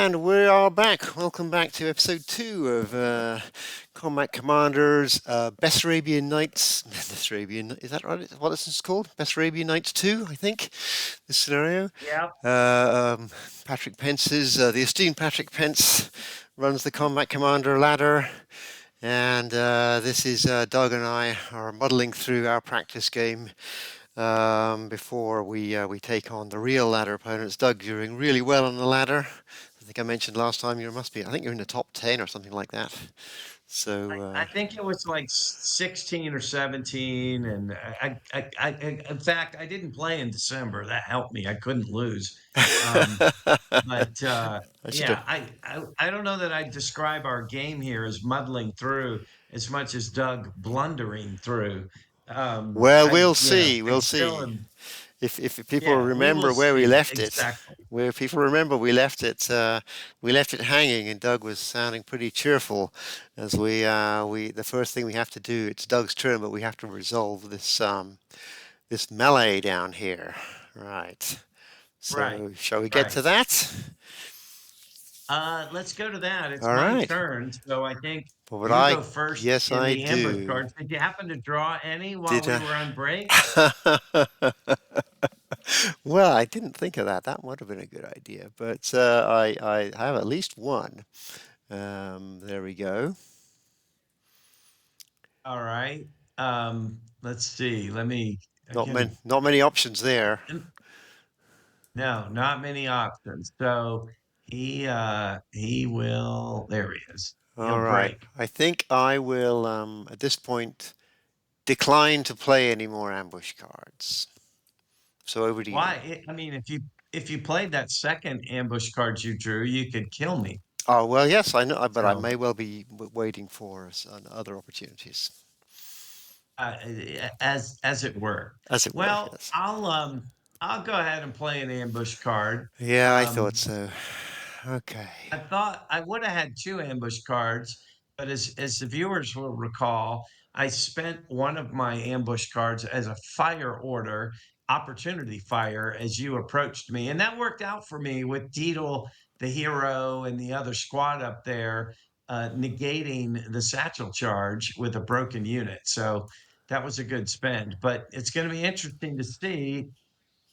And we are back. Welcome back to episode 2 of Combat Commanders Bessarabian Nights. Bessarabian, is that right? What this is called? Bessarabian Nights 2, I think, this scenario. Yeah. Patrick Pence's, the esteemed Patrick Pence runs the Combat Commander ladder. And this is Doug and I are muddling through our practice game before we take on the real ladder opponents. Doug, you're doing really well on the ladder. I think I mentioned last time I think you're in the top 10 or something like that. So, I think it was like 16 or 17. And in fact, I didn't play in December. That helped me. I couldn't lose. Um, but I should have. yeah, I don't know that I'd describe our game here as muddling through as much as Doug blundering through. Well, we'll see. I We'll still see. am. If people Yeah, we will remember where we see. left it, Exactly. where people remember we left it hanging, and Doug was sounding pretty cheerful. As we the first thing we have to do, it's Doug's turn, but we have to resolve this melee down here, right? Right. So shall we get Right. to that? Let's go to that. It's All my right. turn, so I think But what you I go first yes in I the ambush do. cards. Did you happen to draw any while Did we were on break? well, I didn't think of that. That would have been a good idea. But I have at least one. There we go. All right. Let's see. Let me again. Not many options there. No, not many options. So he will. There he is. He'll All right. break. I think I will at this point decline to play any more ambush cards. So over to you. Why? I mean, if you played that second ambush card you drew, you could kill me. Oh well, yes, I know, but I So may well be waiting for other opportunities, as it were. as it were. Well, Yes. I'll go ahead and play an ambush card. Yeah, I thought Um, so. Okay. I thought I would have had two ambush cards, but as the viewers will recall, I spent one of my ambush cards as a fire order, opportunity fire, as you approached me, and that worked out for me with Deedle, the hero, and the other squad up there, negating the satchel charge with a broken unit. So that was a good spend. But it's going to be interesting to see,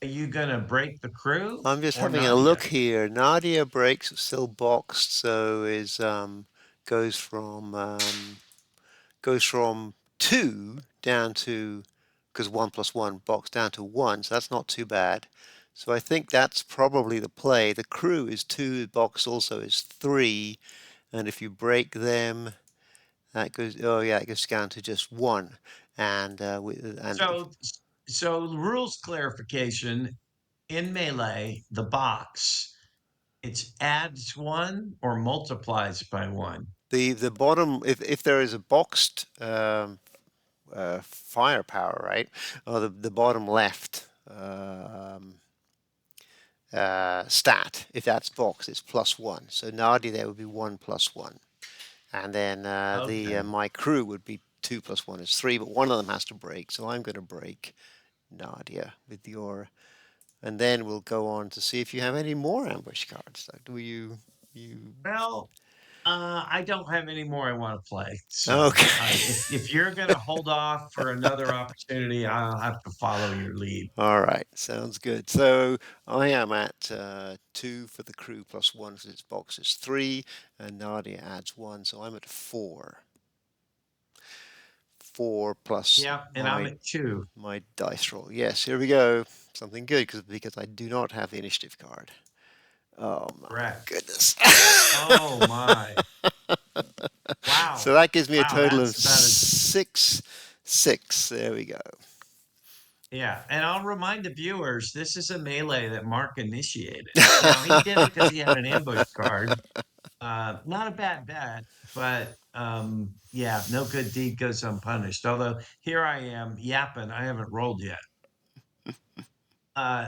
are you going to break the crew I'm just or having a Nadia? look here. Nadia breaks still boxed, so is goes from 2 down to, because 1 plus 1 box down to 1, so that's not too bad. So I think that's probably the play. The crew is 2, the box also is 3, and if you break them, that goes, oh yeah, it goes down to just 1. And So, so rules clarification in Melee, the box, it's adds one or multiplies by one. the bottom, if there is a boxed firepower, right? Or the bottom left stat, if that's box, it's +1. So Nardi there would be 1 plus 1. And then the Okay. my crew would be 2 plus 1 is 3, but one of them has to break. So I'm going to break Nadia with your. And then we'll go on to see if you have any more ambush cards. Like, do you? Well, I don't have any more I want to play. So Okay. if you're going to hold off for another opportunity, I'll have to follow your lead. All right, sounds good. So I am at 2 for the crew plus 1 because its box is 3, and Nadia adds 1, so I'm at 4. 4 plus Yeah, and I'm my at two. my dice roll. Yes, here we go. Something good because I do not have the initiative card. Oh my Correct. goodness. Oh my. So Wow. that gives me a Wow, total of that's about as 6. There we go. yeah, and I'll remind the viewers, this is a melee that Mark initiated. Now he did it because he had an ambush card. Not a bad bet, but yeah, no good deed goes unpunished. Although here I am yapping, I haven't rolled yet.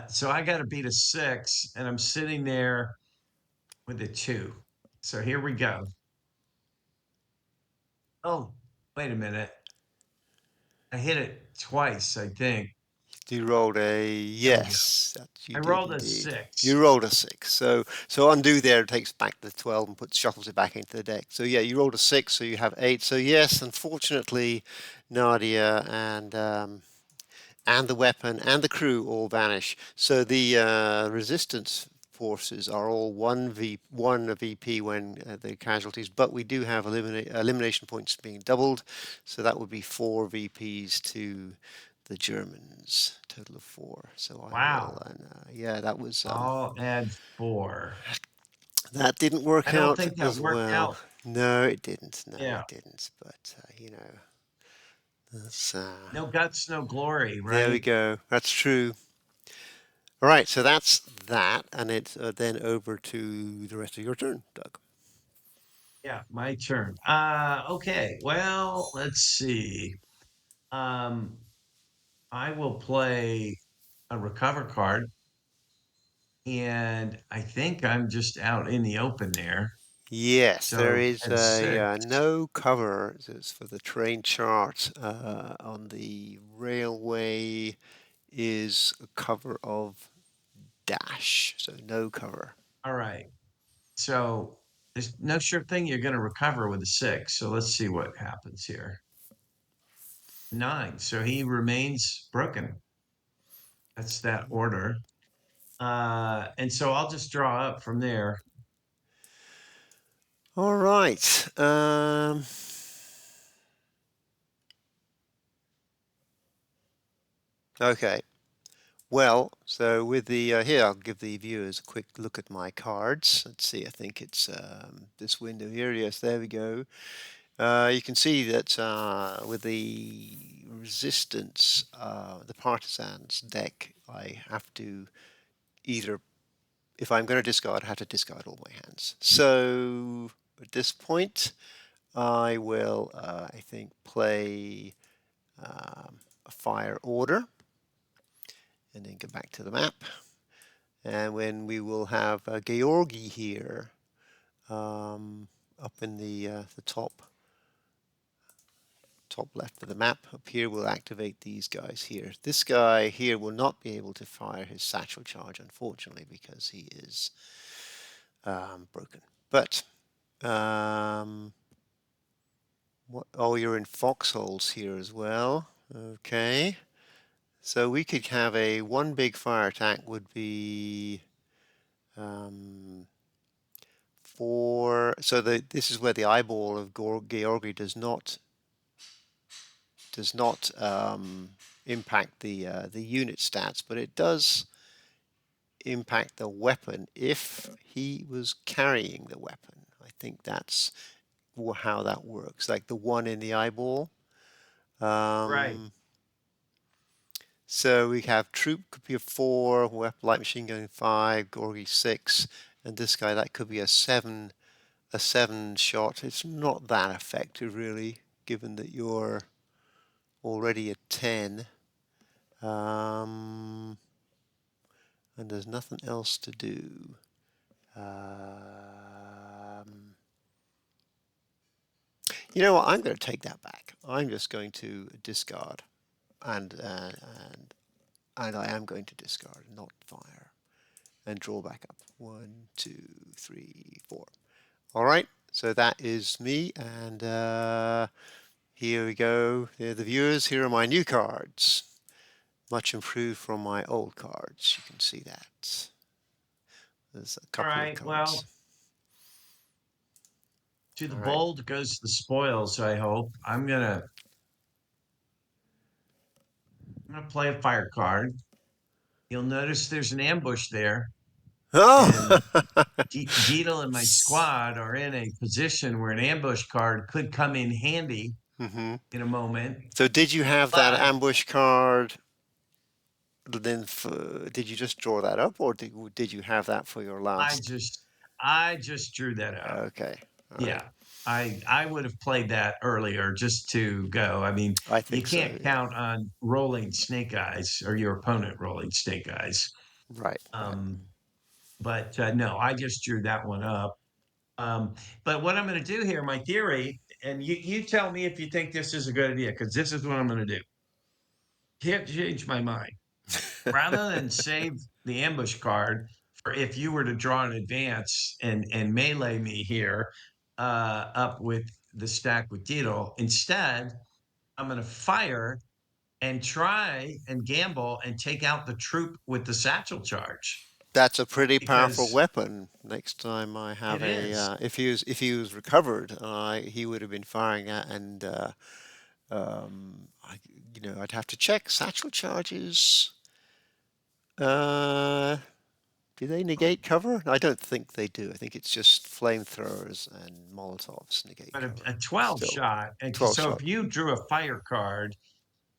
So I got to beat a 6, and I'm sitting there with a 2. So here we go. Oh, wait a minute. I hit it twice, I think. You rolled a There we go. yes, that you I did rolled a indeed. You 6. rolled a six. So undo there takes back the 12 and puts shuffles it back into the deck. So yeah, you rolled a six, so you have eight. So yes, unfortunately, Nadia and the weapon and the crew all vanish. So the resistance forces are all one VP when the casualties, but we do have elimination points being doubled, so that would be four VPs to the Germans, total of four. So I will, Wow. and yeah, that was I'll add 4. that didn't I work don't out think that as worked well. out. No, it didn't. No, Yeah. it didn't. But you know, that's No guts, no glory, there we right? go. That's true. All right, so that's that, and it's then over to the rest of your turn, Doug. Yeah, my turn. Okay. Well, let's see. Um, I will play a recover card, and I think I'm just out in the open there. Yes, there So is at a 6. no cover. It's for the train chart on the railway is a cover of dash, so no cover. All right. So there's no sure thing you're going to recover with a 6. So let's see what happens here. 9. So he remains broken. That's that order. And so I'll just draw up from there. All right. Okay. Well, so with the here, I'll give the viewers a quick look at my cards. Let's see. I think it's this window here. Yes, there we go. You can see that with the resistance, the partisans deck, I have to either, if I'm going to discard, I have to discard all my hands. So at this point, I will, I think, play a fire order and then go back to the map. And when we will have Georgi here up in the top left of the map. Up here we'll activate these guys here. This guy here will not be able to fire his satchel charge, unfortunately, because he is broken. But oh, you're in foxholes here as well. Okay. So we could have a one big fire attack would be so this is where the eyeball of Georgi does not impact the unit stats, but it does impact the weapon if he was carrying the weapon. I think that's how that works, like the one in the eyeball. Right. So we have troop could be a 4, weapon light machine gun 5, Gorgie 6, and this guy that could be a seven shot. It's not that effective really, given that you're already at 10. And there's nothing else to do. You know what? I'm going to take that back. I'm just going to discard, and I am going to discard, not fire, and draw back up. 1, 2, 3, 4. All right. So that is me, and here we go. There are the viewers. Here are my new cards. Much improved from my old cards. You can see that. There's a All couple of right. Well, cards. to the All right. bold goes the spoils, I hope. I'm gonna play a fire card. You'll notice there's an ambush there, Oh. and Geedle and my squad are in a position where an ambush card could come in handy hmm in a moment. So did you have that But ambush card? Then did you just draw that up, or did you have that for your I last? just I just drew that up. Okay. All right. Yeah. I would have played that earlier just to go. I mean, I you think so. can't Yeah. count on rolling snake eyes or your opponent rolling snake eyes. Right. Right. Um, but no, I just drew that one up. But what I'm going to do here, my theory, and you tell me if you think this is a good idea, because this is what I'm going to do. Can't change my mind. rather than save the ambush card for if you were to draw an advance and melee me here up with the stack with Dito, instead, I'm going to fire and try and gamble and take out the troop with the satchel charge That's a pretty powerful because weapon. Next time I it have a, is. if he was recovered, he would have been firing at, and I, I'd have to check satchel charges. Uh, do they negate cover? I don't think they do. I think it's just flamethrowers and Molotovs negate But cover. a 12 Still, shot. And 12 so if shot. you drew a fire card,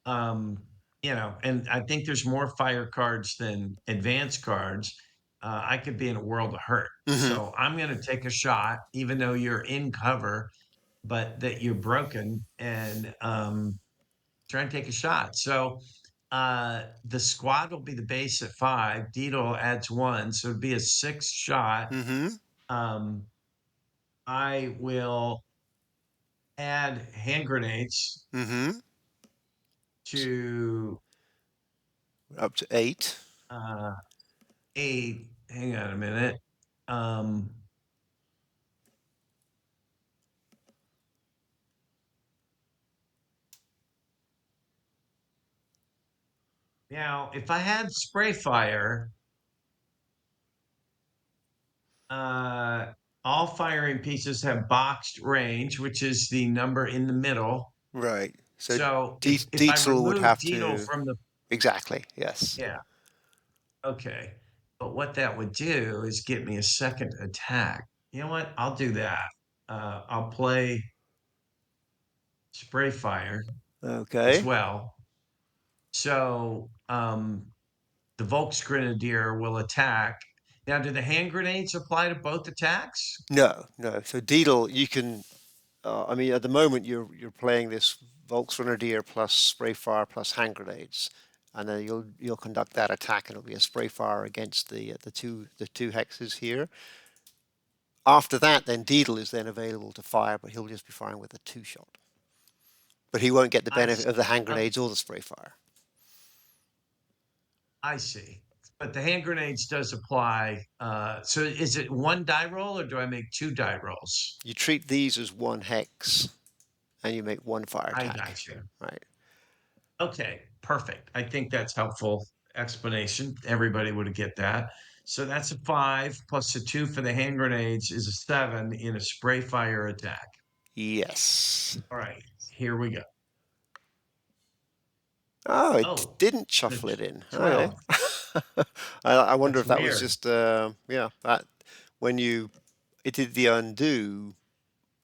um, and I think there's more fire cards than advance cards, I could be in a world of hurt. Hmm. So I'm going to take a shot, even though you're in cover, but that you're broken and try and take a shot. So the squad will be the base at 5. Dito adds 1. So it'd be a 6 shot. Hmm. Um, I will add hand grenades Hmm. to Up to 8. uh, 8. Hang on a minute. Um, Now, if I had spray fire, uh, all firing pieces have boxed range, which is the number in the middle. Right. So So if I Dietzel would remove have Dito to. from the Exactly. Yes. yeah, okay. But what that would do is get me a second attack. You know what? I'll do that. I'll play spray fire as Okay. well. So the Volksgrenadier will attack. Now, do the hand grenades apply to both attacks? No, no. So Deedle, you can. I mean, at the moment you're playing this Volksgrenadier plus spray fire plus hand grenades, and then you'll conduct that attack, and it'll be a spray fire against the two hexes here. After that, then Deedle is then available to fire, but he'll just be firing with a 2 shot. But he won't get the I benefit see. of the hand Okay, grenades or the spray fire. I see. But the hand grenades does apply. So is it one die roll or do I make 2 die rolls? You treat these as one hex, and you make one fire I attack. got you. Right. Okay, perfect. I think that's helpful explanation. Everybody would get that. So that's a 5 plus a 2 for the hand grenades is a 7 in a spray fire attack. Yes. All right, here we go. Oh, it Oh, didn't the shuffle it in. Okay. 12. I wonder That's if that was weird. just yeah, that when you it did the undo.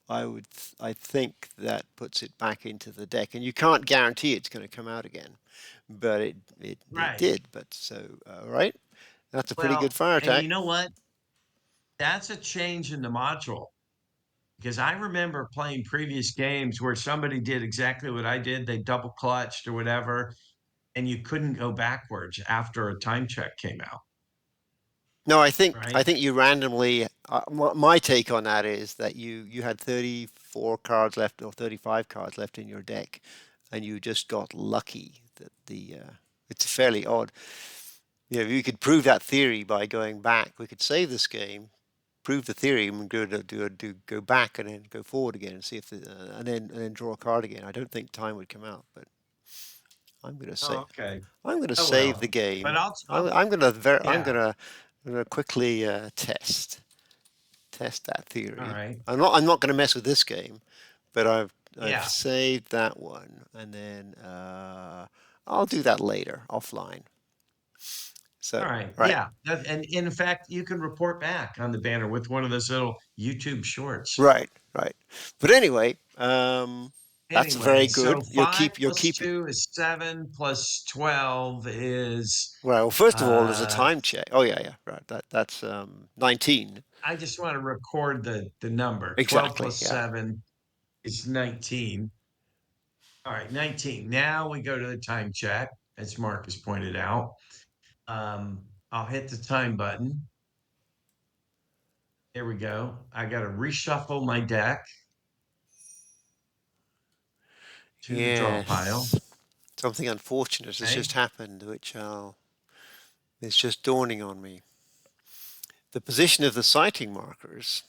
I think that puts it back into the deck, and you can't guarantee it's going to come out again, but it Right. did. But so right, that's a pretty good Well, fire and attack. you know what? That's a change in the module because I remember playing previous games where somebody did exactly what I did. They double clutched or whatever, and you couldn't go backwards after a time check came out, No, I right? think you randomly. My take on that is that you had 34 cards left or 35 cards left in your deck, and you just got lucky that the. It's fairly odd. You could prove that theory by going back. We could save this game, prove the theory, and go back and then go forward again and see if and then draw a card again. I don't think time would come out, but I'm gonna say Oh, okay. I'm gonna Oh save the well. But game. I'll I'm yeah. gonna quickly test that All theory. right. I'm not gonna mess with this game, but I've Yeah. saved that one, and then I'll do that later offline. All So right. right. Yeah. And in fact, you can report back on the banner with one of those little YouTube shorts. Right, right. But anyway, that's Anyway, very so good. You'll 5 keep, you'll plus keep. 2 is 7 plus 12 is Well, first of all, there's a uh time check. Oh yeah, yeah, right. That's 19. I just want to record the number. 12 Exactly. plus Yeah. 7 is 19. All right, 19. Now we go to the time check, as Marcus pointed out. I'll hit the time button. There we go. I got to reshuffle my deck to the draw pile. Yes. Something unfortunate has Okay. just happened, which is just dawning on me. The position of the sighting markers.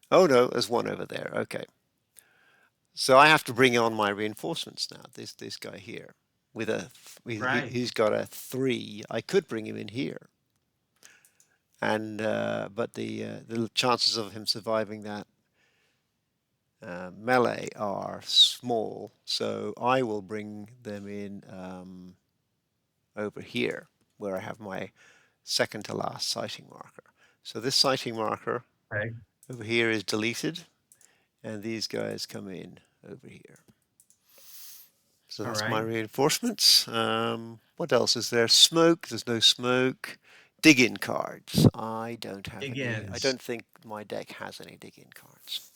Oh no, there's one over there. Okay. So I have to bring on my reinforcements now. This guy here with Right. he's got a 3. I could bring him in here, and but the chances of him surviving that melee are small. So I will bring them in over here, where I have my second to last sighting marker. So this sighting marker Okay. over here is deleted, and these guys come in over here. So All that's my right. reinforcements. What else is there? Smoke. There's no smoke. Dig-in cards. I don't have any. I Begins. don't think my deck has any dig-in cards.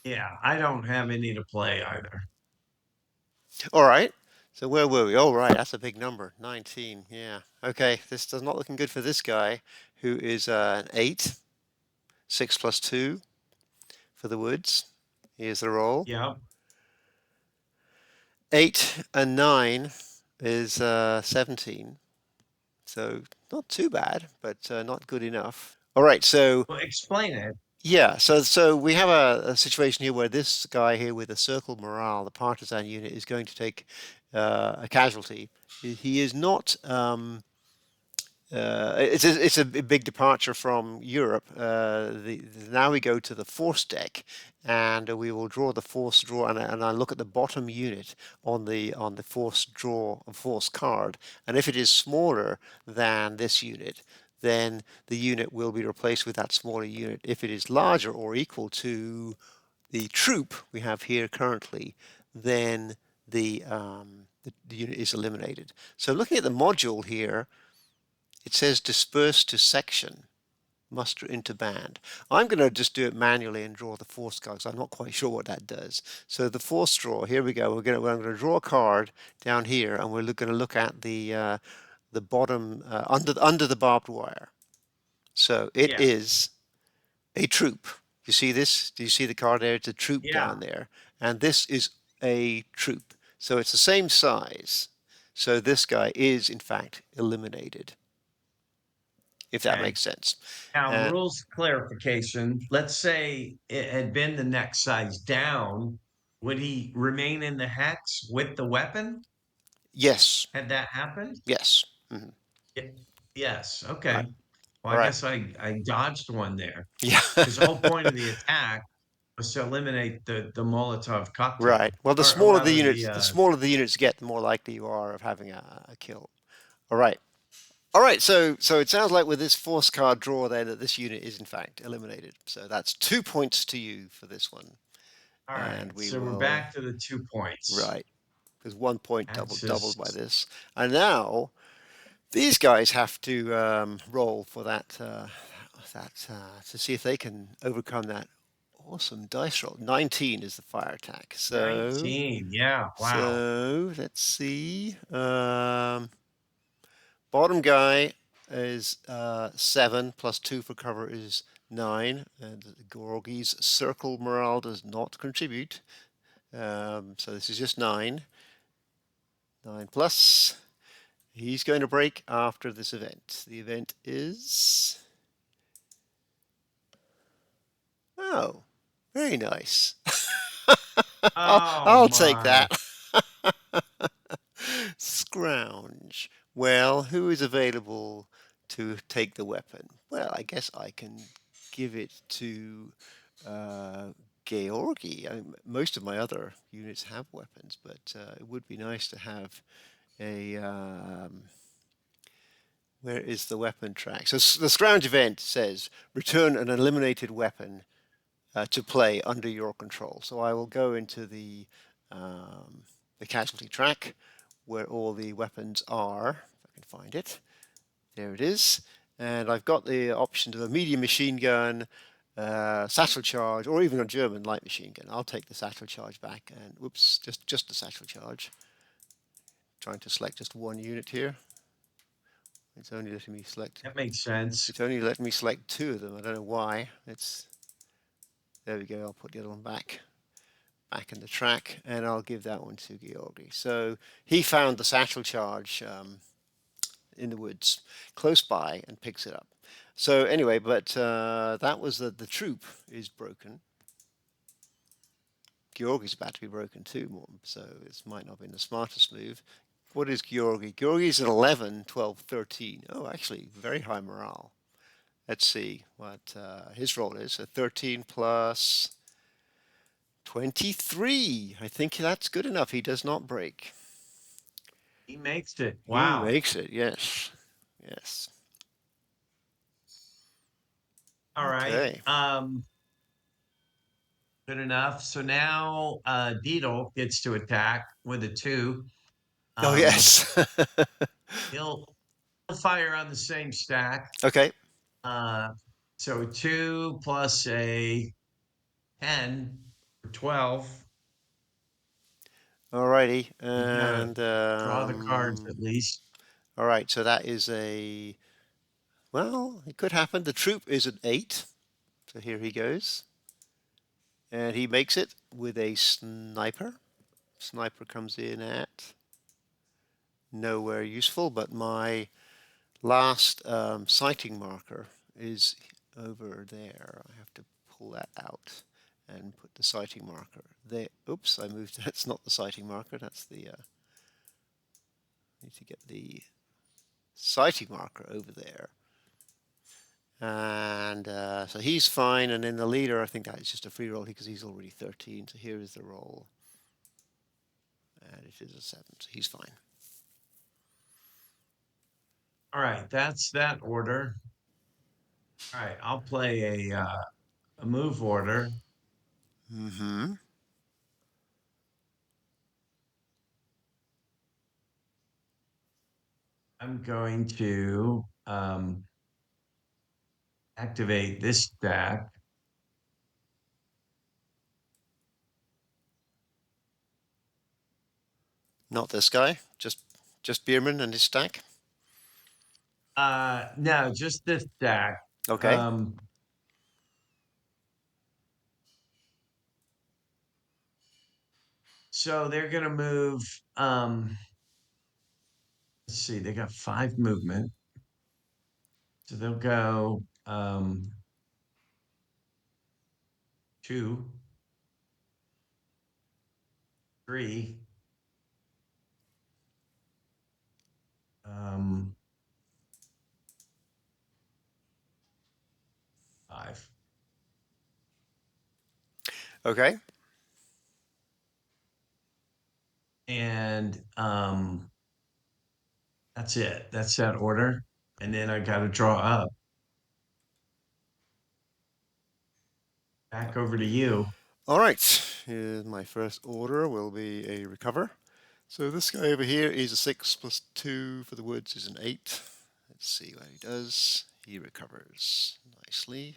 Yeah, I don't have any to play either. All right. So where were we? Oh, right. That's a big number. 19. Yeah. Okay. This does not looking good for this guy, who is an 8. 6 plus 2 for the woods. Here's the roll. Yep. 8 and 9 is 17. So not too bad, but not good enough. All right, so Well, explain it. yeah, so we have a situation here where this guy here with a circle morale, the partisan unit, is going to take a casualty. He is not. It's a big departure from Europe. Now we go to the force deck, and we will draw the force draw, and I look at the bottom unit on the force draw force card, and if it is smaller than this unit, then the unit will be replaced with that smaller unit. If it is larger or equal to the troop we have here currently, then the unit is eliminated. So looking at the module here, it says disperse to section, muster into band. I'm going to just do it manually and draw the force card because I'm not quite sure what that does. So the force draw, here we go. I'm going to draw a card down here, and we're going to look at the bottom under the barbed wire. So it Yeah. is a troop. You see this? Do you see the card there? It's a troop Yeah. down there, and this is a troop. So it's the same size. So this guy is in fact eliminated, if that Okay. makes sense. Now, Uh, rules clarification. Let's say it had been the next size down. Would he remain in the hex with the weapon? yes, Had that happened? yes. Mhm. Ye- Yes. Right, Okay. Well, all I right. guess I dodged one there Yeah, because the whole point of the attack was to eliminate the Molotov right. cocktail, Well, or rather the smaller the units get, the more likely you are of having a kill. All right. All right, so it sounds like with this force card draw there that this unit is in fact eliminated. So that's 2 points to you for this one, all right. and we So we're will back to the 2 points. right because 1 point That's doubled by just this, and now these guys have to roll for that to see if they can overcome that awesome dice roll. 19 is the fire attack. So 19. Yeah. Wow. so let's see. Bottom guy is 7 plus 2 for cover is 9, and Gorgi's circle morale does not contribute. So this is just 9. 9 plus. He's going to break after this event. The event is. Oh, very nice. Oh I'll take my. that. Scrounge. Well, who is available to take the weapon? Well, I guess I can give it to uh, Georgi. Most of my other units have weapons, but it would be nice to have a. Where is the weapon track? So the scrounge event says return an eliminated weapon to play under your control. So I will go into the casualty track where all the weapons are. If I can find it, there it is. And I've got the option of a medium machine gun, satchel charge, or even a German light machine gun. I'll take the satchel charge back, and whoops, just the satchel charge. Trying to select just one unit here. It's only letting me select. That makes sense. It's only letting me select 2 of them. I don't know why. There we go. I'll put the other one back. back in the track, and I'll give that one to Georgi. So he found the satchel charge in the woods close by and picks it up. So anyway, but that was the troop is broken. Georgi's about to be broken too, so this might not have been the smartest move. What is Georgi? Georgi's at 11, 12, 13. Oh, actually, very high morale. Let's see what his roll is. So 13 plus 23. I think that's good enough. He does not break. He makes it. He Wow. makes it, yes. Yes. All right. Okay. Good enough. So now Beetle gets to attack with a 2. Oh, Um, yes. he'll fire on the same stack. Okay. Uh, so 2 plus a 10 for 12. Alrighty. You gotta And, draw the cards at least. all right. So that is a, well, it could happen. The troop is at 8. So here he goes. And he makes it with a sniper. Sniper comes in at nowhere useful, but my last sighting marker is over there. I have to pull that out and put the sighting marker there. Oops, I moved. That's not the sighting marker. That's the. Need to get the sighting marker over there. And so he's fine. And then the leader, I think that is just a free roll because he's already 13. So here is the roll. And it is a 7. So he's fine. All right, that's that order. All right, I'll play a move order. Mm-hmm. I'm going to activate this stack. Not this guy. Just Bierman and his stack. No, just this stack. Okay. Um, so they're gonna move. Let's see, they got 5 movement. So they'll go 2, 3, 5. Okay. And that's it. That's that order. And then I gotta draw up. Back over to you. All right. Here's my first order will be a recover. So this guy over here is a 6 plus 2 for the woods is an 8. Let's see what he does. He recovers nicely.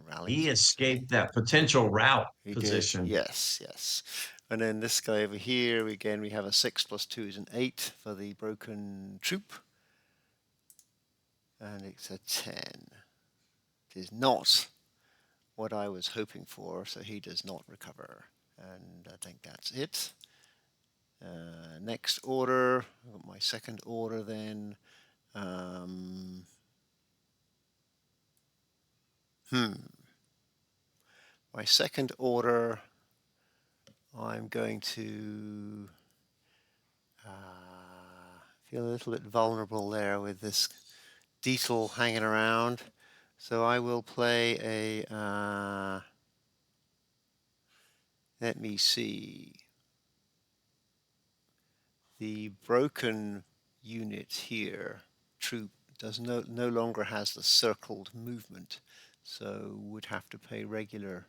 Rallies, He let's say. escaped that potential route He did. position. Yes, yes. And then this guy over here, again, we have a 6 plus 2 is an 8 for the broken troop. And it's a 10. It is not what I was hoping for, so he does not recover. And I think that's it. Next order, my second order then. My second order, I'm going to feel a little bit vulnerable there with this Diesel hanging around. So I will play let me see. The broken unit here, troop, does no longer has the circled movement, so would have to pay regular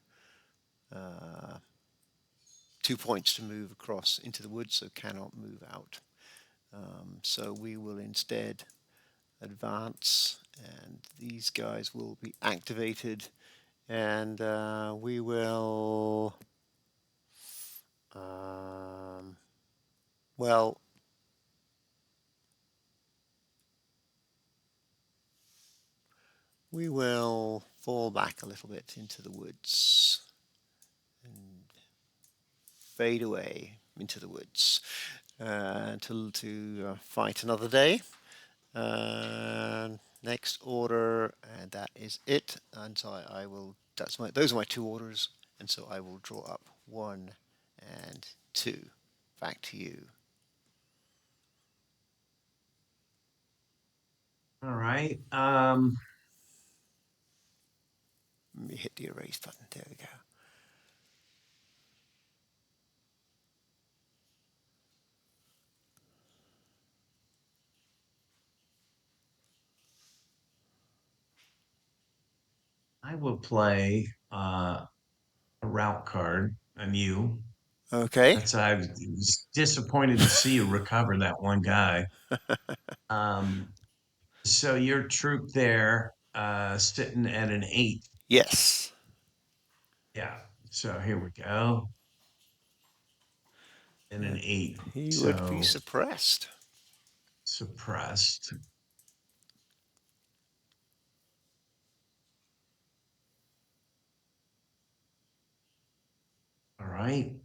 2 points to move across into the woods, so cannot move out. So we will instead advance, and these guys will be activated, and we will, well, we will fall back a little bit into the woods. And fade away into the woods to fight another day. Next order, and that is it. And so I will. Those are my two orders, and so I will draw up 1 and 2. Back to you. All right. Let me hit the erase button. There we go. I will play a route card on you. Okay. I was disappointed to see you recover that one guy. Um, so your troop there, sitting at an 8. Yes. Yeah. So here we go. And an And 8. he would be So suppressed. suppressed. All right.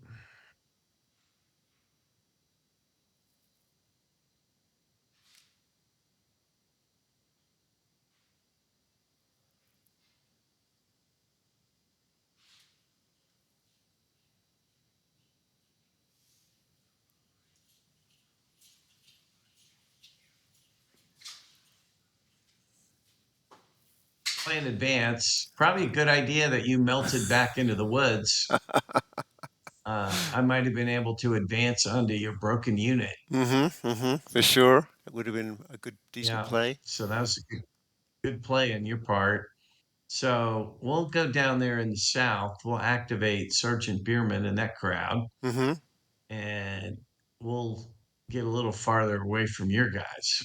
Play in advance. Probably a good idea that you melted back into the woods. I might have been able to advance onto your broken unit. For sure. It would have been a good, decent Yeah. play. So that was a good play on your part. So we'll go down there in the south. We'll activate Sergeant Bierman and that crowd, Mm-hmm. and we'll get a little farther away from your guys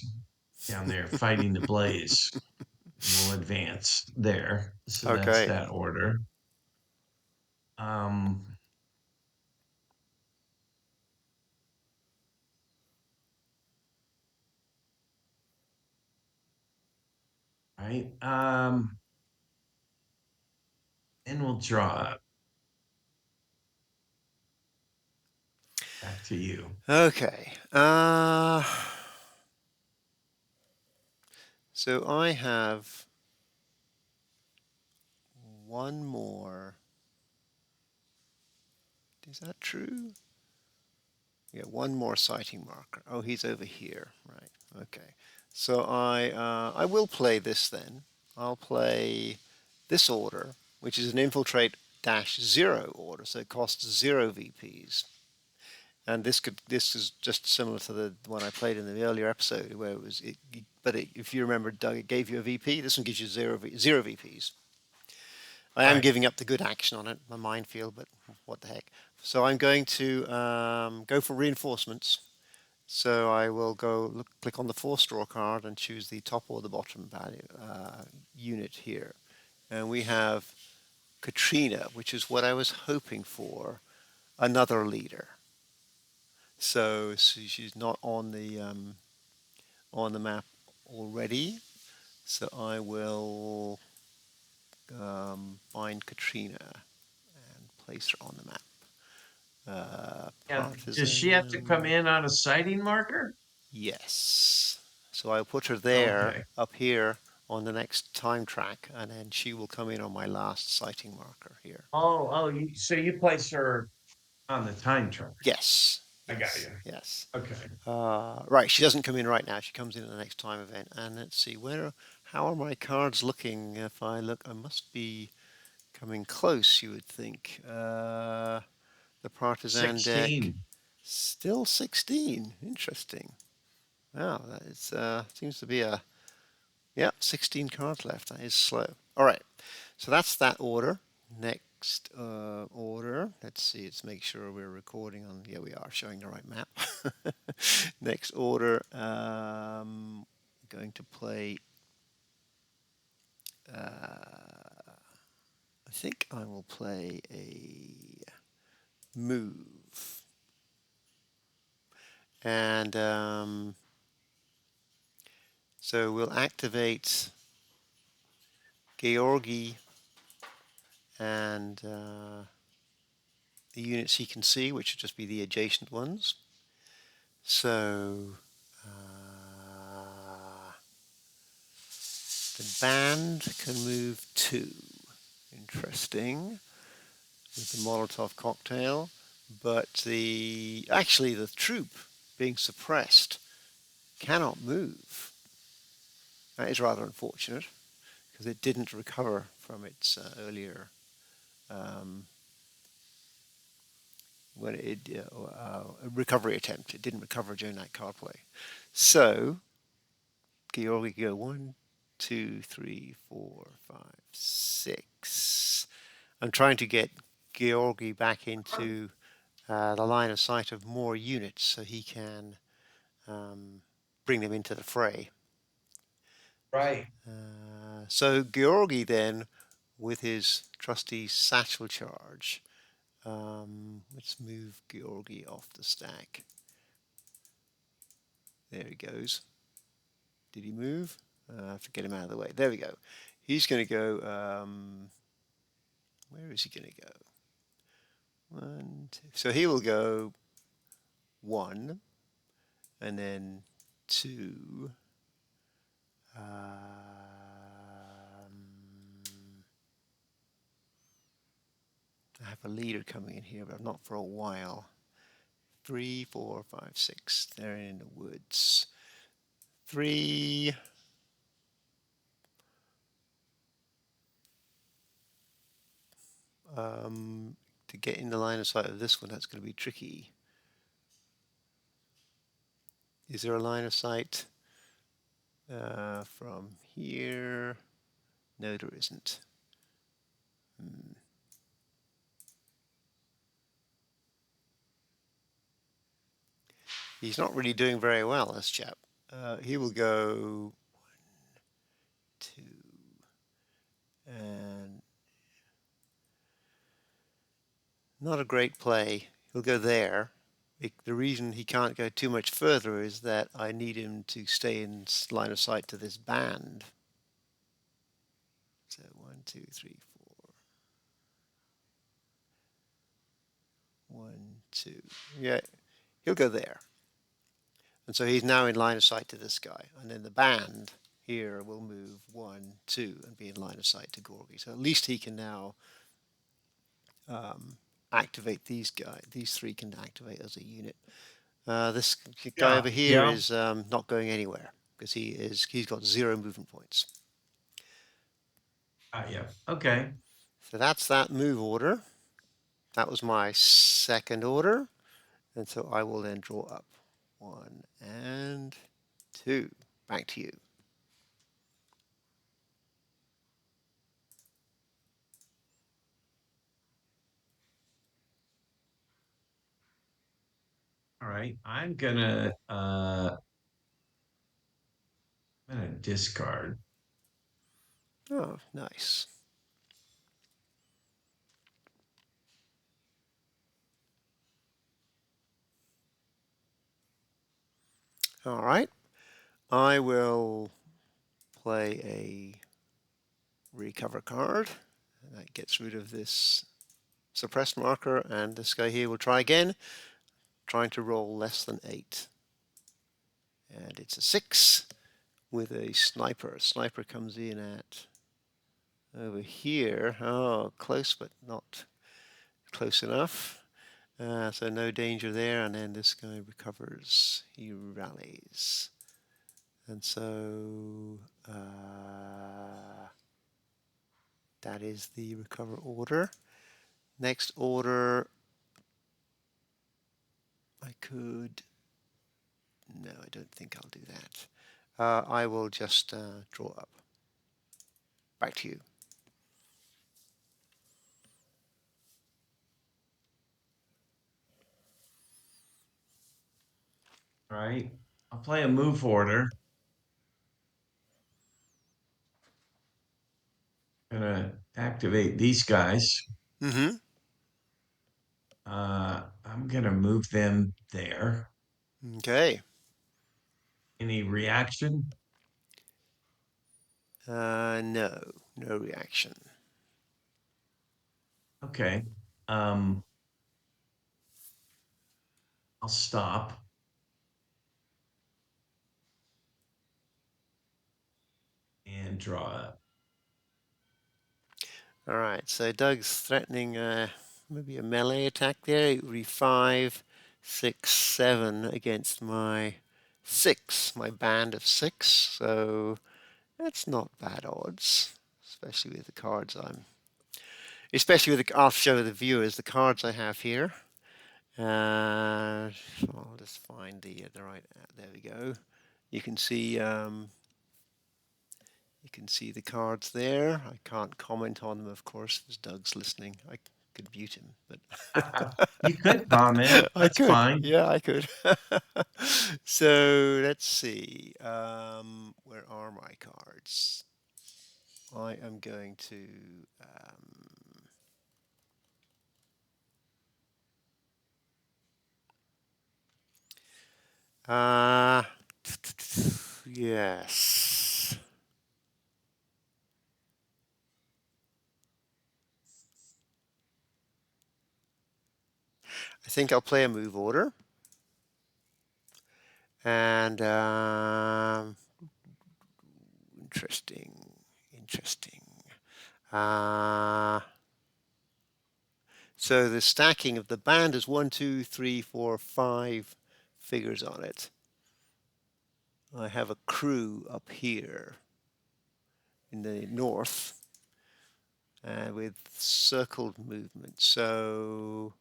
down there fighting the blaze. We'll advance there. So that's Okay. that order. Um, right. And we'll draw up. Back to you. Okay. So I have one more. Is that true? Yeah, one more sighting marker. Oh, he's over here. Right. Okay. So I will play this then. I'll play this order, which is an infiltrate dash 0 order, so it costs 0 VPs. And this is just similar to the one I played in the earlier episode where it was if you remember, Doug, it gave you a VP. This one gives you zero VPs. I am Right. giving up the good action on it, my minefield, but what the heck. So I'm going to go for reinforcements. So I will click on the 4-straw card and choose the top or the bottom value unit here. And we have Katrina, which is what I was hoping for, another leader. So she's not on the map already. So I will find Katrina and place her on the map. Yeah. Does she have to come Partisan. in on a sighting marker? Yes. So I'll put her there Okay. up here on the next time track, and then she will come in on my last sighting marker here. So you place her on the time track. Yes. I got Yes. you. Yes. Okay. Right. She doesn't come in right now. She comes in at the next time event. And let's see how are my cards looking? If I look, I must be coming close. You would think. The partisan deck 16. still 16. Interesting. Wow, that is seems to be a 16 cards left. That is slow. All right, so that's that order. Next order. Let's see. Let's make sure we're recording on. Yeah, we are showing the right map. Next order. Going to play. I think I will play a move, and so we'll activate Georgi and the units he can see, which would just be the adjacent ones. So the band can move 2. Interesting. With the Molotov cocktail. But actually the troop being suppressed cannot move. That is rather unfortunate because it didn't recover from its earlier when it recovery attempt. It didn't recover during that card play. So Georgi go 1, 2, 3, 4, 5, 6. I'm trying to get Georgi back into the line of sight of more units so he can bring them into the fray. Right. So Georgi then, with his trusty satchel charge, let's move Georgi off the stack. There he goes. Did he move? I have to get him out of the way. There we go. He's going to go. Where is he going to go? 1, 2. So he will go 1, and then 2. I have a leader coming in here, but not for a while. 3, 4, 5, 6. They're in the woods. 3. To get in the line of sight of this one, that's going to be tricky. Is there a line of sight from here? No, there isn't. He's not really doing very well, this chap. He will go 1, 2, and not a great play. He'll go there. The reason he can't go too much further is that I need him to stay in line of sight to this band. So 1, 2, 3, 4. 1, 2. Yeah, he'll go there. And so he's now in line of sight to this guy. And then the band here will move 1, 2, and be in line of sight to Gorgie. So at least he can now activate these guys. These 3 can activate as a unit. This guy over here Yeah. is not going anywhere because he's got 0 movement points. Yeah. Okay. So that's that move order. That was my second order. And so I will then draw up 1 and 2. Back to you. All right. I'm gonna discard. Oh, nice. All right. I will play a recover card. That gets rid of this suppressed marker, and this guy here will try again, trying to roll less than 8. And it's a 6 with a sniper. Sniper comes in at over here. Oh, close, but not close enough. So no danger there, and then this guy recovers. He rallies. And so that is the recover order. Next order, I could... No, I don't think I'll do that. I will just draw up. Back to you. All right. I'll play a move order. Gonna activate these guys. Mm-hmm. I'm gonna move them there. Okay. Any reaction? No, no reaction. Okay. Um, I'll stop and draw it. All right, so Doug's threatening maybe a melee attack there. It would be 5, 6, 7 against my 6, my band of 6. So that's not bad odds, especially with the cards especially with I'll show the viewers the cards I have here. I'll just find the right, there we go. You can see the cards there. I can't comment on them, of course, as Doug's listening. I could mute him, but You could comment. I That's could. fine. Yeah, I could. So let's see. Where are my cards? I am going to. Uh, yes. I think I'll play a move order. And interesting, interesting. So the stacking of the band is 1, 2, 3, 4, 5 figures on it. I have a crew up here in the north with circled movement. So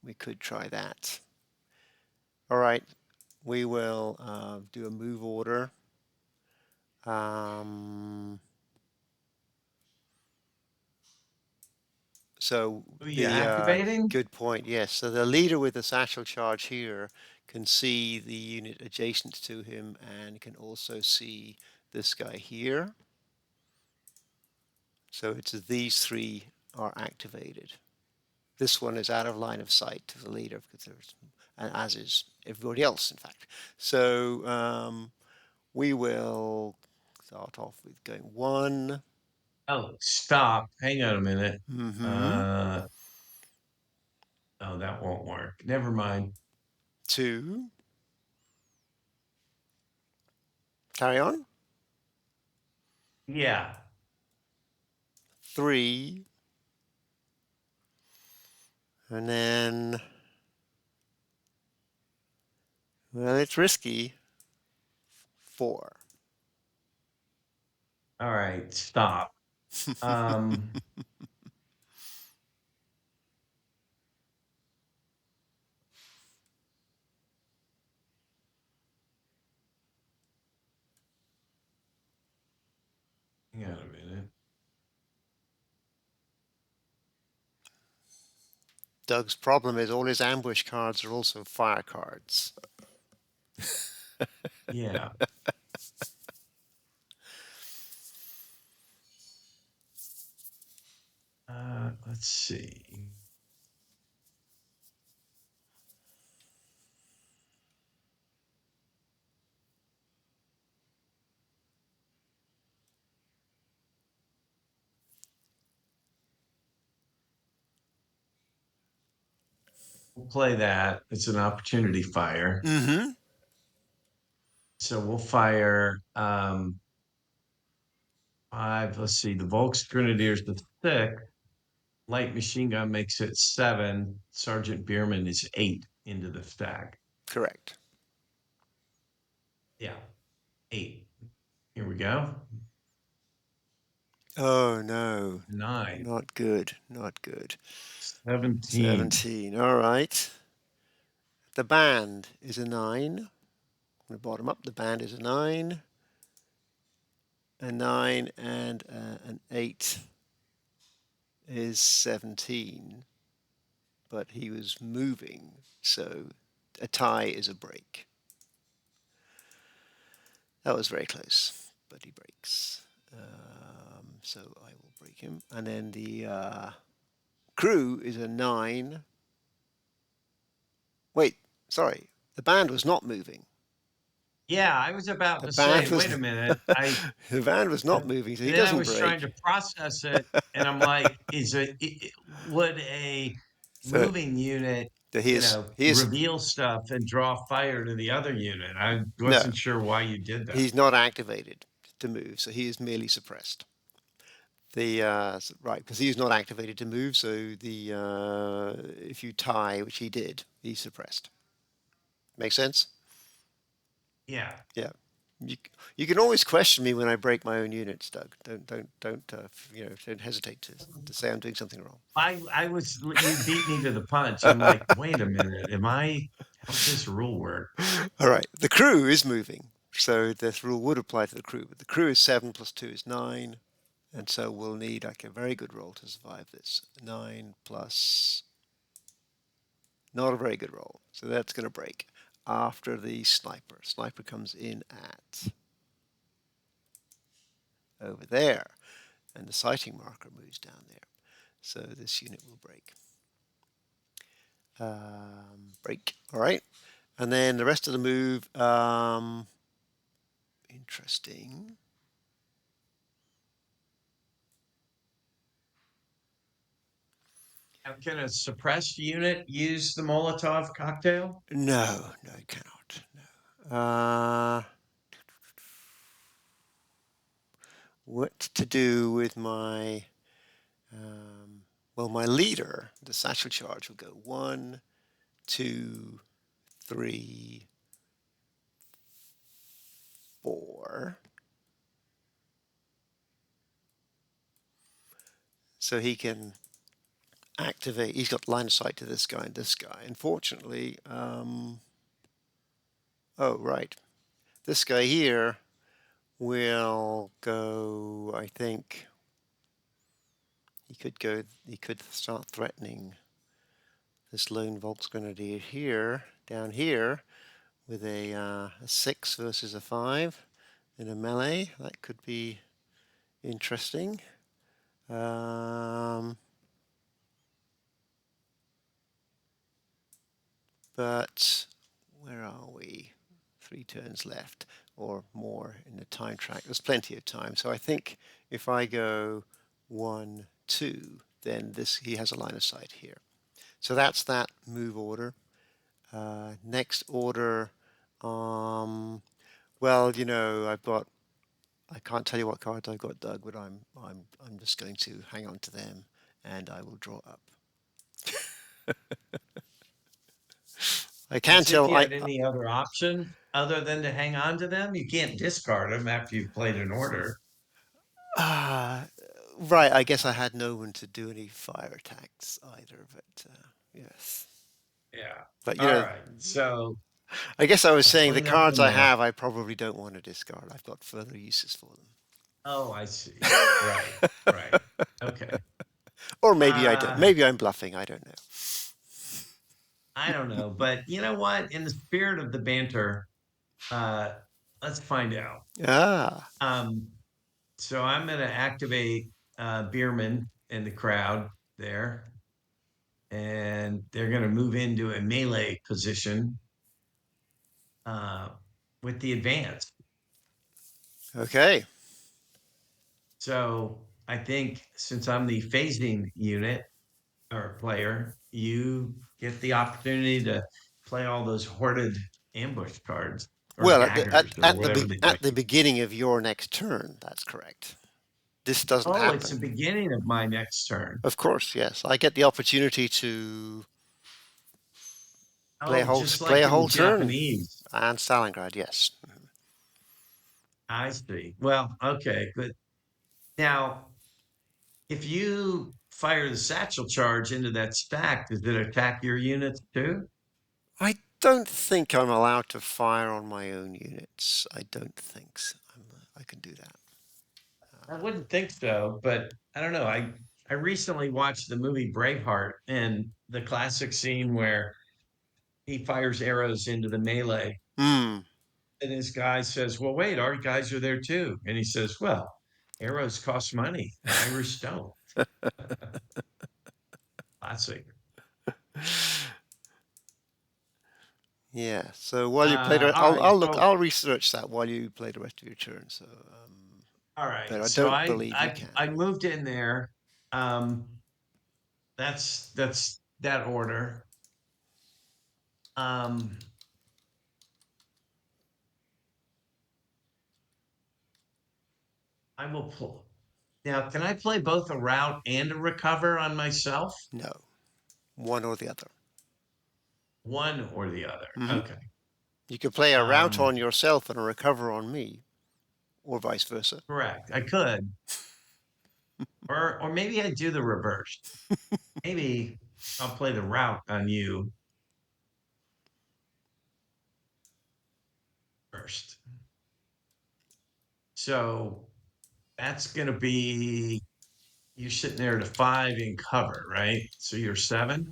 we could try that. All right, we will do a move order. So Who are you the activating? good point, yes. So the leader with the satchel charge here can see the unit adjacent to him and can also see this guy here. So it's these three are activated. This one is out of line of sight to the leader, because there's, and as is everybody else, in fact. So we will start off with going 1. Oh, stop. Hang on a minute. Mm-hmm. Uh, oh, that won't work. Never mind. 2. Carry on. Yeah. 3. And then, well, it's risky. 4. All right. Stop. Um, hang on a minute. Doug's problem is all his ambush cards are also fire cards. Yeah. Let's see. We'll play that. It's an opportunity fire. Mm-hmm. So we'll fire 5. Let's see. The Volks Grenadiers the 6. Light machine gun makes it 7. Sergeant Bierman is 8 into the stack. Correct. Yeah. 8. Here we go. Oh, no. 9. Not good. Not good. 17. 17. All right. The band is a 9. From the bottom up, the band is a 9. A 9 and an 8 is 17. But he was moving, so a tie is a break. That was very close, but he breaks. So I will break him. And then the crew is a 9. Wait, sorry. The band was not moving. Yeah, I was about The to band say, was wait a minute. the band was not And moving, so he then I doesn't was trying break. to process it, and I'm like, would a So moving unit, he you is know, he is reveal stuff and draw fire to the other unit. I no, wasn't sure why you did that. he's not activated to move, so he is merely suppressed. The right, because he's not activated to move, so the if you tie, which he did, he's suppressed. Make sense? Yeah. Yeah. You, you can always question me when I break my own units, Doug. Don't don't hesitate to say I'm doing something wrong. I was you beat me to the punch. I'm like, wait a minute, how's this rule work? All right, the crew is moving, so this rule would apply to the crew, but the crew is 7 plus 2 is 9, and so we'll need like a very good roll to survive this. 9 plus, not a very good roll, so that's going to break after the sniper. Sniper comes in at over there, and the sighting marker moves down there. So this unit will break. Break. All right. And then the rest of the move, interesting. Now, can a suppressed unit use the Molotov cocktail? No, no, it cannot. No. What to do with my, well, my leader, the satchel charge will go 1, 2, 3, 4. So he can activate. He's got line of sight to this guy and this guy. Unfortunately, oh right, this guy here will go. I think he could go. He could start threatening this lone Volks grenadier here, down here, with a 6 versus a 5 in a melee. That could be interesting. But where are we? 3 turns left or more in the time track. There's plenty of time. So I think if I go 1, 2, then this he has a line of sight here. So that's that move order. Next order, well, I've got. I can't tell you what cards I've got, Doug, but I'm just going to hang on to them, and I will draw up. I can As if tell. you I had any other option other than to hang on to them. You can't discard them after you've played an order. Ah, right. I guess I had no one to do any fire attacks either, but yes. Yeah. But All right. So I guess I was I'll saying the clean up the cards I mess. have, I probably don't want to discard. I've got further uses for Oh, I see. Right. Right. Okay. or maybe I don't. Uh, Maybe I'm bluffing. I don't know. I don't know, but you know what? In the spirit of the banter, uh, let's find out. Ah, Um, so I'm going to activate Bierman in the crowd there, and they're going to move into a melee position uh, with the advance. okay. So I think since I'm the phasing unit or player, you get the opportunity to play all those hoarded ambush cards or Well, daggers or whatever they at like. the beginning of your next turn, that's correct. This doesn't Oh, it's the happen. beginning of my next turn. Of course, yes. I get the opportunity to Oh, just play like a in the whole turn, Japanese. and Stalingrad, yes. I see. Well, okay, good. Now, if you fire the satchel charge into that stack, does it attack your units too? I don't think I'm allowed to fire on my own units. I don't think so. I can do that. I wouldn't think so, but I don't know. I recently watched the movie Braveheart and the classic scene where he fires arrows into the melee, Hmm. and his guy says, "Well, wait, our guys are there too." And he says, "Well, arrows cost money. Irish don't." Classic. Yeah. So while you play, All right. So, I'll research that while you play the rest of your turn. So, all but right. I So don't believe you can. I moved in there. Um, that's that order. I will pull. Now, can I play both a route and a recover on myself? No, one or the other. One or the other. Hmm. Okay. You could play a route Um, on yourself and a recover on me, or vice versa. correct. I could. Or maybe I do the reverse. Maybe I'll play the route on you first. So that's going to be you sitting there to 5 in cover, right? So you're 7.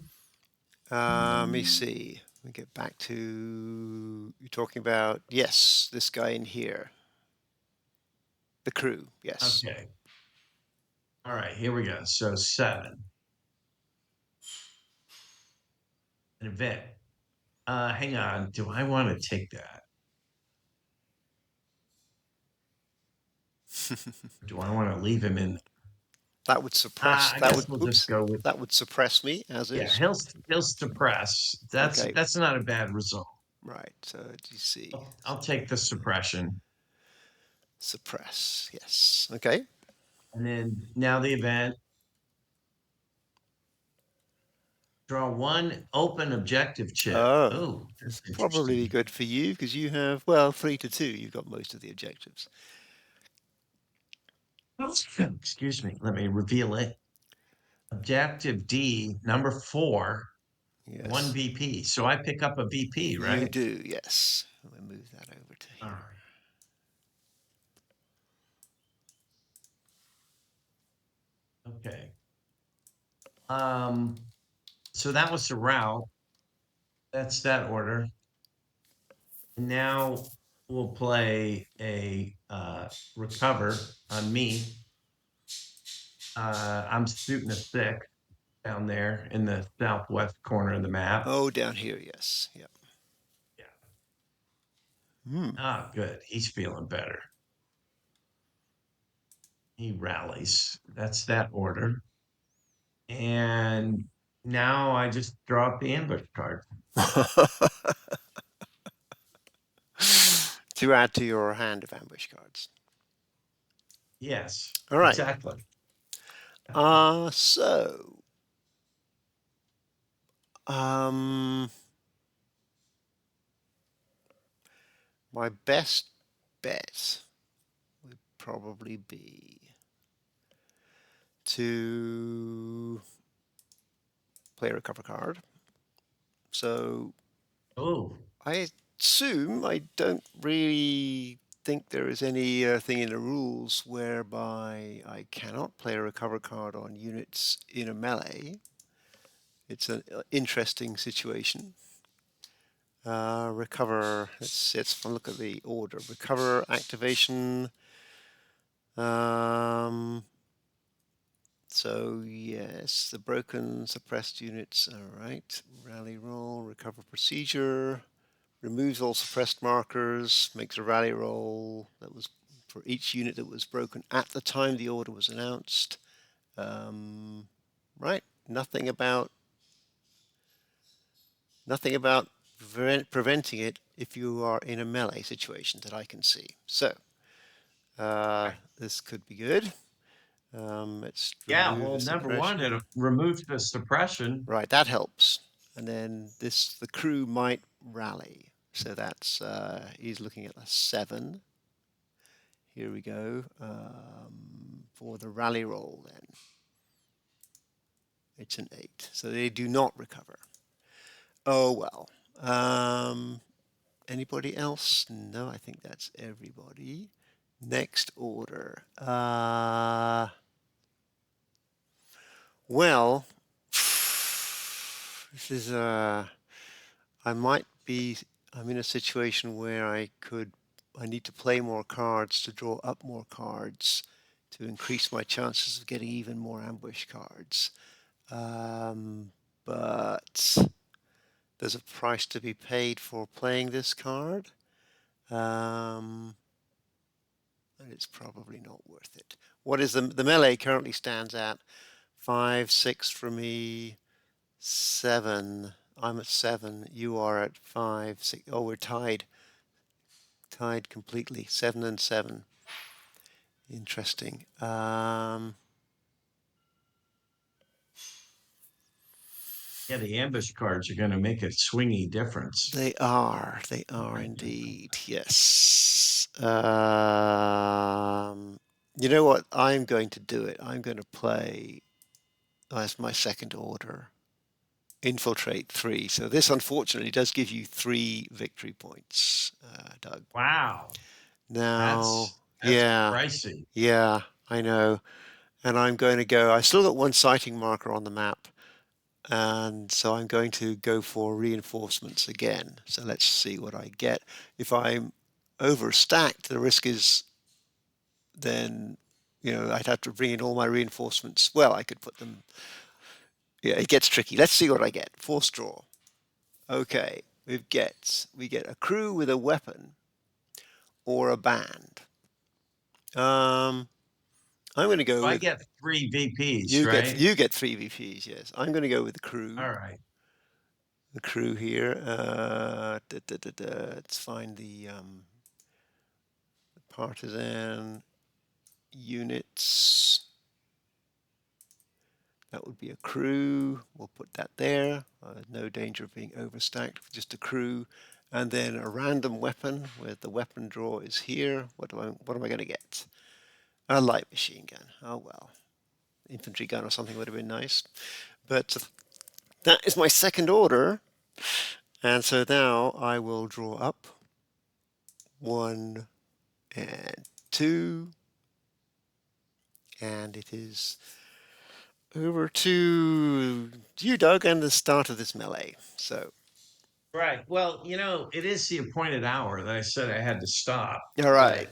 Let me see. Let me get back to you're talking about, yes, this guy in here, the crew. Yes. Okay. All right. Here we go. So 7. An event. Hang on. Do I want to take that? Do I want to leave him in? That would suppress. I That guess would. we'll just Oops. go with That would suppress me as yeah. is. He'll suppress. Okay. That's not a bad result. Right. DC. I'll take the suppression. Suppress. Yes. Okay. And then now the event. Draw one open objective chip. Oh, Oh, it's that's probably interesting. good for you because you have, well, 3 to 2. You've got most of the objectives. Excuse me. Let me reveal it. Objective D, number 4, one Yes. VP. So I pick up a VP, You right? do. Yes. Let me move that over to All here. right. Okay. Um, so that was the route. That's that order. Now we'll play a recover on me. I'm shooting a 6 down there in the southwest corner of the map. Oh, down here. Yes. Yep. Yeah. Hmm. Ah, good. He's feeling better. He rallies. That's that order. And now I just draw up the ambush card. To add to your hand of ambush cards. Yes, All right. exactly. So, um, my best bet would probably be to play a recover card. So Oh, I assume I don't really think there is any thing in the rules whereby I cannot play a recover card on units in a melee. It's an interesting situation. Recover, let's look at the order. Recover activation. Um, so yes, the broken suppressed units. All right. Rally roll, recover procedure. Removes all suppressed markers, makes a rally roll that was for each unit that was broken at the time the order was announced. Right, nothing about preventing it if you are in a melee situation that I can see. So this could be good. Let's yeah. remove Well, the number one, suppression. it removes the suppression. Right, that helps. And then the crew might rally. So that's he's looking at a 7. Here we go. For the rally roll, then it's an 8. So they do not recover. Oh well. Anybody else? No, I think that's everybody. Next order. Well, this is I might be. I'm in a situation where I need to play more cards to draw up more cards to increase my chances of getting even more ambush cards. But there's a price to be paid for playing this card. And it's probably not worth it. What is the melee currently stands at 5, 6 for me, 7. I'm at 7. You are at 5. 6. Oh, we're tied. Tied completely. 7 and 7. Interesting. Yeah, the ambush cards are going to make a swingy difference. They are. They are indeed. Yes. You know what? I'm going to do it. I'm going to play as my second order. Infiltrate 3. So this unfortunately does give you 3 victory points, Doug. Wow, Now, that's yeah, pricey. yeah, I know. And I'm going to go, I still got one sighting marker on the map. And so I'm going to go for reinforcements again. So let's see what I get. If I'm overstacked, the risk is then, I'd have to bring in all my reinforcements. Well, I could put them, yeah, it gets tricky. Let's see what I get. Force draw. Okay, we get a crew with a weapon or a band. Um, I'm going to go So I with get three VPs, you get right? you get 3 VPs. Yes, I'm going to go with the crew. All right. The crew here. Let's find the partisan units. That would be a crew. We'll put that there. No danger of being overstacked. Just a crew, and then a random weapon where the weapon draw is here. What am I going to get? A light machine gun. Oh well, infantry gun or something would have been nice. But that is my second order, and so now I will draw up 1 and 2, and it is over to you, Doug, and the start of this melee. So, Right. Well, it is the appointed hour that I said I had to stop, all right.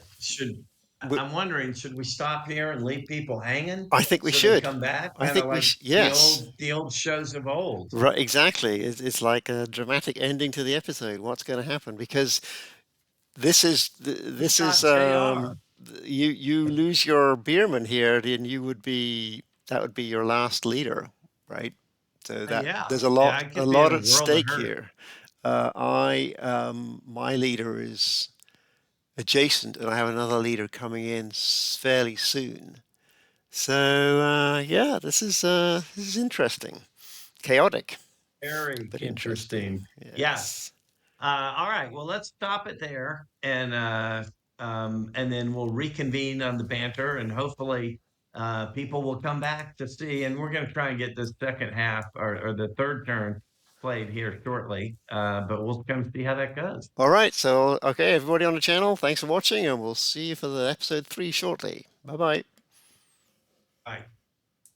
but We, I'm wondering, should we stop here and leave people hanging I think we so they should. come back? I Kind of think we like yes. the old shows of old. Right, exactly. It's like a dramatic ending to the episode. What's going to happen? Because Who's this is got JR? you lose your Beerman here, then that would be your last leader, right? So that Yeah. there's Yeah, I a could be in lot a at world of stake hurt. here. I My leader is adjacent, and I have another leader coming in fairly soon. So yeah, this is interesting, chaotic, Very but interesting. interesting. Yes. Yes. All right. Well, let's stop it there, and then we'll reconvene on the banter, and hopefully, people will come back to see. And we're going to try and get this second half or the third turn played here shortly. But we'll come see how that goes. All right. So okay, everybody on the channel, thanks for watching, and we'll see you for the episode 3 shortly. Bye bye. Bye.